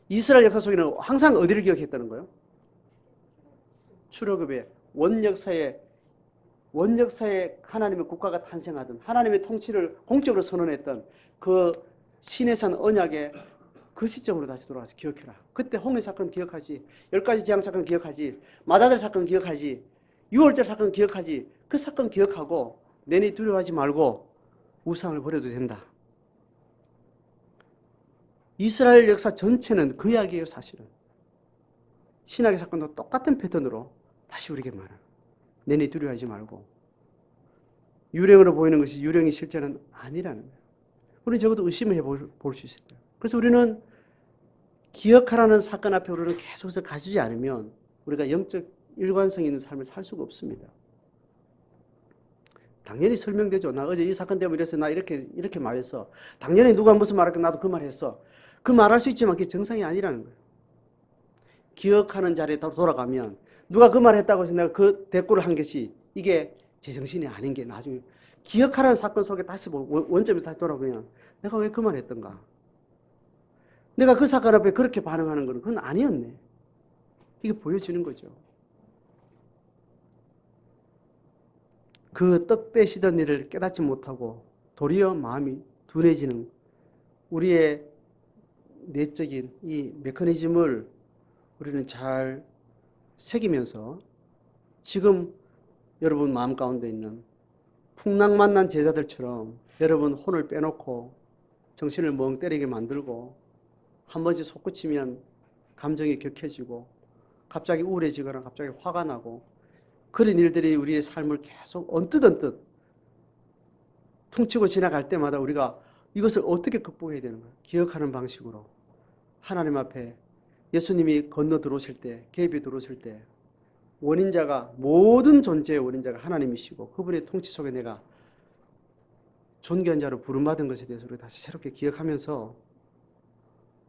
이스라엘 역사 속에는 항상 어디를 기억했다는 거예요? 출애굽의 원역사에 하나님의 국가가 탄생하던 하나님의 통치를 공적으로 선언했던 그 시내산 언약의 그 시점으로 다시 돌아가서 기억해라. 그때 홍해 사건 기억하지. 10가지 재앙 사건 기억하지. 맏아들 사건 기억하지. 6월절 사건 기억하지. 그 사건 기억하고 내니 두려워하지 말고 우상을 버려도 된다. 이스라엘 역사 전체는 그 이야기예요, 사실은. 신학의 사건도 똑같은 패턴으로 다시 우리에게 말하는. 내니 두려워하지 말고. 유령으로 보이는 것이 유령이 실제는 아니라는 거예요. 우리 적어도 의심을 해볼 수 있을 거예요. 그래서 우리는 기억하라는 사건 앞에 우리는 계속해서 가주지 않으면 우리가 영적 일관성 있는 삶을 살 수가 없습니다. 당연히 설명되죠. 나 어제 이 사건 때문에 이래서 나 이렇게 말했어. 당연히 누가 무슨 말할까 나도 그 말했어. 그 말할 수 있지만 그게 정상이 아니라는 거예요. 기억하는 자리에 돌아가면 누가 그 말했다고 해서 내가 그 대꾸를 한 것이 이게 제정신이 아닌 게 나중에 기억하라는 사건 속에 다시 원점에서 다시 돌아보면 내가 왜 그 말했던가. 내가 그 사건 앞에 그렇게 반응하는 건 그건 아니었네. 이게 보여지는 거죠. 그 떡 빼시던 일을 깨닫지 못하고 도리어 마음이 둔해지는 우리의 내적인 이 메커니즘을 우리는 잘 새기면서 지금 여러분 마음 가운데 있는 풍랑만난 제자들처럼 여러분 혼을 빼놓고 정신을 멍 때리게 만들고 한 번씩 솟구치면 감정이 격해지고 갑자기 우울해지거나 갑자기 화가 나고 그런 일들이 우리의 삶을 계속 언뜻 퉁치고 지나갈 때마다 우리가 이것을 어떻게 극복해야 되는 거예요? 기억하는 방식으로 하나님 앞에 예수님이 건너 들어오실 때, 개입이 들어오실 때 원인자가 모든 존재의 원인자가 하나님이시고 그분의 통치 속에 내가 존귀한 자로 부름받은 것에 대해서 우리가 다시 새롭게 기억하면서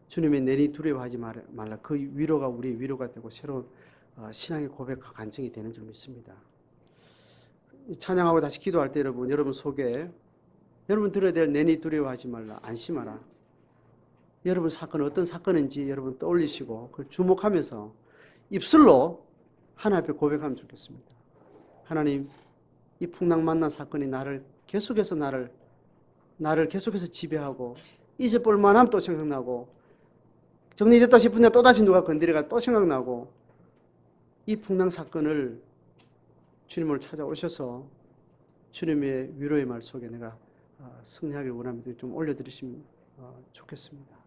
주님의 내니 두려워하지 말라. 그 위로가 우리의 위로가 되고 새로운 신앙의 고백과 간증이 되는 줄 믿습니다. 찬양하고 다시 기도할 때 여러분 속에 여러분 들어야 될 내니 두려워하지 말라. 안심하라. 여러분 사건은 어떤 사건인지 여러분 떠올리시고 그걸 주목하면서 입술로 하나님 앞에 고백하면 좋겠습니다. 하나님, 이 풍랑 만난 사건이 나를 계속해서 계속해서 지배하고 잊어볼 만하면 또 생각나고 정리됐다 싶은데 또다시 누가 건드려가 또 생각나고 이 풍랑 사건을 주님을 찾아오셔서 주님의 위로의 말 속에 내가 승리하길 원합니다. 좀 올려드리시면 좋겠습니다.